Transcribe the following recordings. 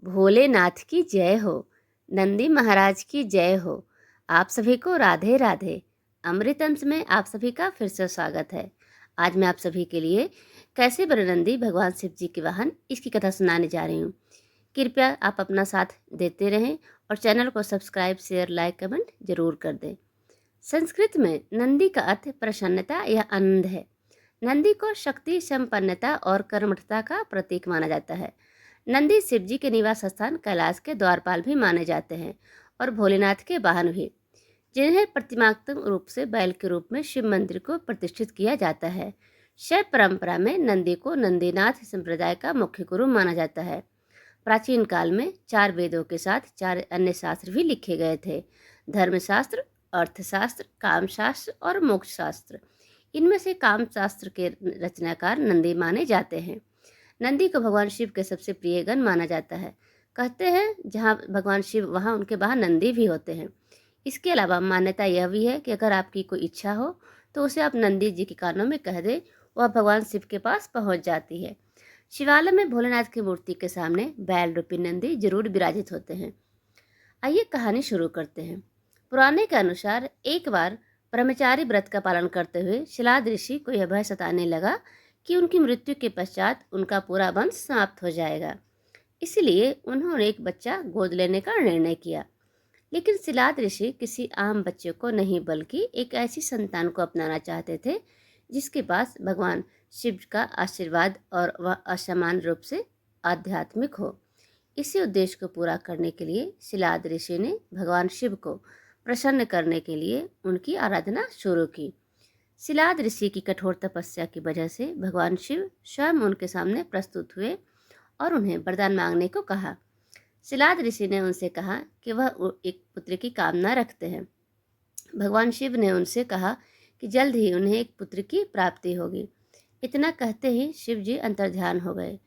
भोलेनाथ की जय हो। नंदी महाराज की जय हो। आप सभी को राधे राधे। अमृत अंश में आप सभी का फिर से स्वागत है। आज मैं आप सभी के लिए कैसे बने नंदी भगवान शिव जी के वाहन इसकी कथा सुनाने जा रही हूँ। कृपया आप अपना साथ देते रहें और चैनल को सब्सक्राइब शेयर लाइक कमेंट जरूर कर दें। संस्कृत में नंदी का अर्थ प्रसन्नता या आनंद है। नंदी को शक्ति संपन्नता और कर्मठता का प्रतीक माना जाता है। नंदी शिव जी के निवास स्थान कैलाश के द्वारपाल भी माने जाते हैं और भोलेनाथ के वाहन भी, जिन्हें प्रतिमात्मक रूप से बैल के रूप में शिव मंदिर को प्रतिष्ठित किया जाता है। शैव परंपरा में नंदी को नंदीनाथ संप्रदाय का मुख्य गुरु माना जाता है। प्राचीन काल में 4 वेदों के साथ 4 अन्य शास्त्र भी लिखे गए थे: धर्मशास्त्र, अर्थशास्त्र, कामशास्त्र और मोक्ष शास्त्र। इनमें से कामशास्त्र के रचनाकार नंदी माने जाते हैं। नंदी को भगवान शिव के सबसे प्रिय गण माना जाता है। कहते हैं जहाँ भगवान शिव वहाँ उनके वहाँ नंदी भी होते हैं। इसके अलावा मान्यता यह भी है कि अगर आपकी कोई इच्छा हो तो उसे आप नंदी जी के कानों में कह दे, वह भगवान शिव के पास पहुँच जाती है। शिवालय में भोलेनाथ की मूर्ति के सामने बैल रूपी नंदी जरूर विराजित होते हैं। आइए कहानी शुरू करते हैं। पुराने के अनुसार एक बार ब्रह्मचारी व्रत का पालन करते हुए शिलाद ऋषि को यह भय सताने लगा कि उनकी मृत्यु के पश्चात उनका पूरा वंश समाप्त हो जाएगा। इसलिए उन्होंने एक बच्चा गोद लेने का निर्णय किया। लेकिन शिलाद ऋषि किसी आम बच्चे को नहीं बल्कि एक ऐसी संतान को अपनाना चाहते थे जिसके पास भगवान शिव का आशीर्वाद और वह असमान रूप से आध्यात्मिक हो। इसी उद्देश्य को पूरा करने के लिए शिलाद ऋषि ने भगवान शिव को प्रसन्न करने के लिए उनकी आराधना शुरू की। शिलाद ऋषि की कठोर तपस्या की वजह से भगवान शिव स्वयं उनके सामने प्रस्तुत हुए और उन्हें वरदान मांगने को कहा। शिलाद ऋषि ने उनसे कहा कि वह एक पुत्र की कामना रखते हैं। भगवान शिव ने उनसे कहा कि जल्द ही उन्हें एक पुत्र की प्राप्ति होगी। इतना कहते ही शिव जी अंतर्ध्यान हो गए।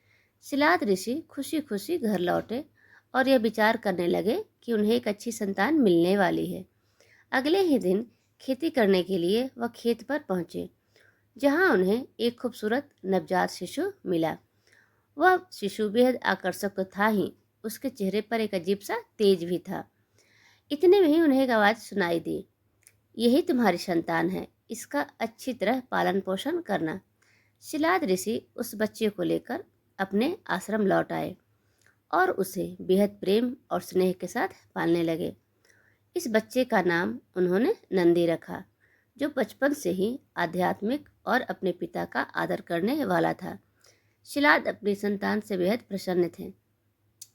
शिलाद ऋषि खुशी खुशी घर लौटे और यह विचार करने लगे कि उन्हें एक अच्छी संतान मिलने वाली है। अगले ही दिन खेती करने के लिए वह खेत पर पहुंचे, जहां उन्हें एक खूबसूरत नवजात शिशु मिला। वह शिशु बेहद आकर्षक तो था ही, उसके चेहरे पर एक अजीब सा तेज भी था। इतने में ही उन्हें एक आवाज़ सुनाई दी, यही तुम्हारी संतान है, इसका अच्छी तरह पालन पोषण करना। शिलाद ऋषि उस बच्चे को लेकर अपने आश्रम लौट आए और उसे बेहद प्रेम और स्नेह के साथ पालने लगे। इस बच्चे का नाम उन्होंने नंदी रखा, जो बचपन से ही आध्यात्मिक और अपने पिता का आदर करने वाला था। शिलाद अपनी संतान से बेहद प्रसन्न थे।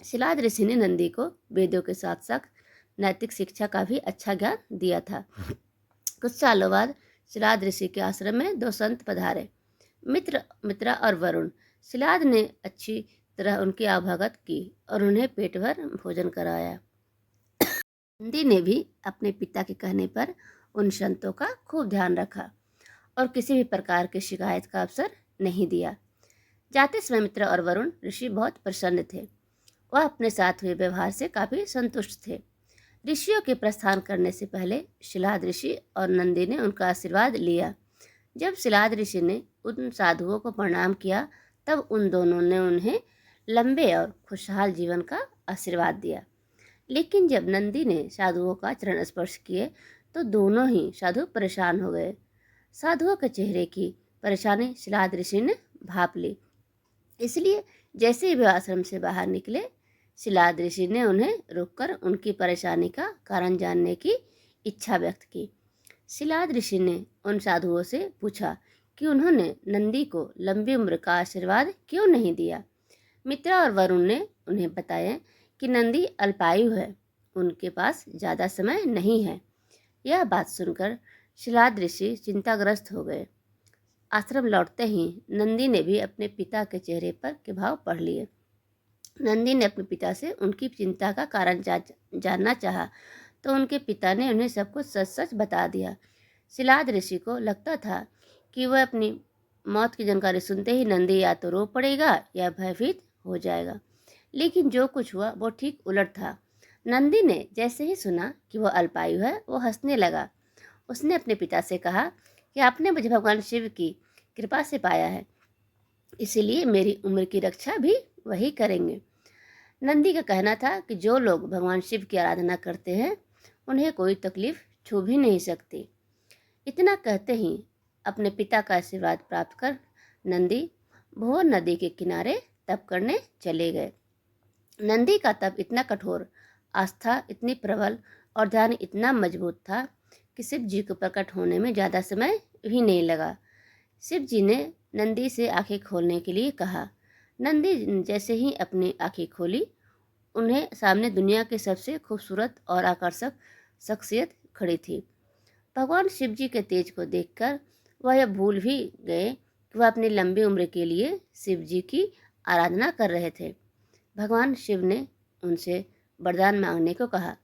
शिलाद ऋषि ने नंदी को वेदों के साथ साथ नैतिक शिक्षा का भी अच्छा ज्ञान दिया था। कुछ सालों बाद शिलाद ऋषि के आश्रम में 2 संत पधारे, मित्रा और वरुण। शिलाद ने अच्छी तरह उनकी आभगत की और उन्हें पेट भर भोजन कराया। नंदी ने भी अपने पिता के कहने पर उन संतों का खूब ध्यान रखा और किसी भी प्रकार की शिकायत का अवसर नहीं दिया। जाते समय मित्र और वरुण ऋषि बहुत प्रसन्न थे। वह अपने साथ हुए व्यवहार से काफी संतुष्ट थे। ऋषियों के प्रस्थान करने से पहले शिलाद ऋषि और नंदी ने उनका आशीर्वाद लिया। जब शिलाद ऋषि ने उन साधुओं को प्रणाम किया, तब उन दोनों ने उन्हें लंबे और खुशहाल जीवन का आशीर्वाद दिया। लेकिन जब नंदी ने साधुओं का चरण स्पर्श किए तो दोनों ही साधु परेशान हो गए। साधुओं के चेहरे की परेशानी शिलाद ऋषि ने भाप ली। इसलिए जैसे ही वे आश्रम से बाहर निकले, शिलाद ऋषि ने उन्हें रोककर उनकी परेशानी का कारण जानने की इच्छा व्यक्त की। शिलाद ऋषि ने उन साधुओं से पूछा कि उन्होंने नंदी को लंबी उम्र का आशीर्वाद क्यों नहीं दिया। मित्रा और वरुण ने उन्हें बताया कि नंदी अल्पायु है, उनके पास ज़्यादा समय नहीं है। यह बात सुनकर शिलाद ऋषि चिंताग्रस्त हो गए। आश्रम लौटते ही नंदी ने भी अपने पिता के चेहरे पर के भाव पढ़ लिए। नंदी ने अपने पिता से उनकी चिंता का कारण जानना चाहा, तो उनके पिता ने उन्हें सब कुछ सच सच बता दिया। शिलाद ऋषि को लगता था कि वह अपनी मौत की जानकारी सुनते ही नंदी या तो रो पड़ेगा या भयभीत हो जाएगा, लेकिन जो कुछ हुआ वो ठीक उलट था। नंदी ने जैसे ही सुना कि वह अल्पायु है, वो हंसने लगा। उसने अपने पिता से कहा कि आपने मुझे भगवान शिव की कृपा से पाया है, इसीलिए मेरी उम्र की रक्षा भी वही करेंगे। नंदी का कहना था कि जो लोग भगवान शिव की आराधना करते हैं उन्हें कोई तकलीफ छू भी नहीं सकती। इतना कहते ही अपने पिता का आशीर्वाद प्राप्त कर नंदी भोर नदी के किनारे तप करने चले गए। नंदी का तप इतना कठोर, आस्था इतनी प्रबल और ध्यान इतना मजबूत था कि शिव जी को प्रकट होने में ज़्यादा समय भी नहीं लगा। शिव जी ने नंदी से आंखें खोलने के लिए कहा। नंदी जैसे ही अपनी आंखें खोली, उन्हें सामने दुनिया की सबसे खूबसूरत और आकर्षक शख्सियत खड़ी थी। भगवान शिव जी के तेज को देखकर वह यह भूल भी गए कि वह अपनी लंबी उम्र के लिए शिव जी की आराधना कर रहे थे। भगवान शिव ने उनसे वरदान मांगने को कहा।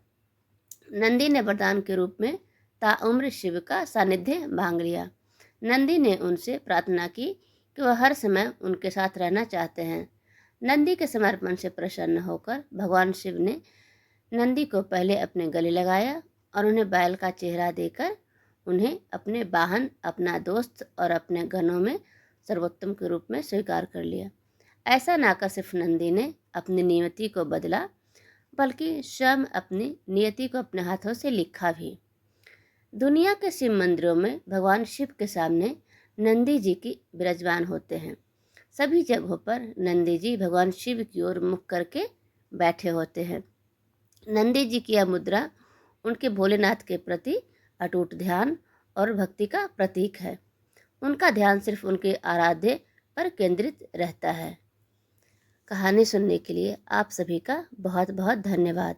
नंदी ने वरदान के रूप में ताउम्र शिव का सानिध्य मांग लिया। नंदी ने उनसे प्रार्थना की कि वह हर समय उनके साथ रहना चाहते हैं। नंदी के समर्पण से प्रसन्न होकर भगवान शिव ने नंदी को पहले अपने गले लगाया और उन्हें बैल का चेहरा देकर उन्हें अपने वाहन, अपना दोस्त और अपने गणों में सर्वोत्तम के रूप में स्वीकार कर लिया। ऐसा ना कर सिर्फ नंदी ने अपनी नियति को बदला, बल्कि स्वयं अपनी नियति को अपने हाथों से लिखा भी। दुनिया के शिव मंदिरों में भगवान शिव के सामने नंदी जी की विराजमान होते हैं। सभी जगहों पर नंदी जी भगवान शिव की ओर मुख करके बैठे होते हैं। नंदी जी की यह मुद्रा उनके भोलेनाथ के प्रति अटूट ध्यान और भक्ति का प्रतीक है। उनका ध्यान सिर्फ उनके आराध्य पर केंद्रित रहता है। कहानी सुनने के लिए आप सभी का बहुत बहुत धन्यवाद।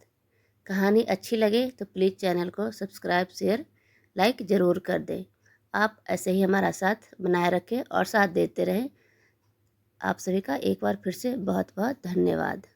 कहानी अच्छी लगे तो प्लीज़ चैनल को सब्सक्राइब, शेयर, लाइक ज़रूर कर दें। आप ऐसे ही हमारा साथ बनाए रखें और साथ देते रहें। आप सभी का एक बार फिर से बहुत बहुत धन्यवाद।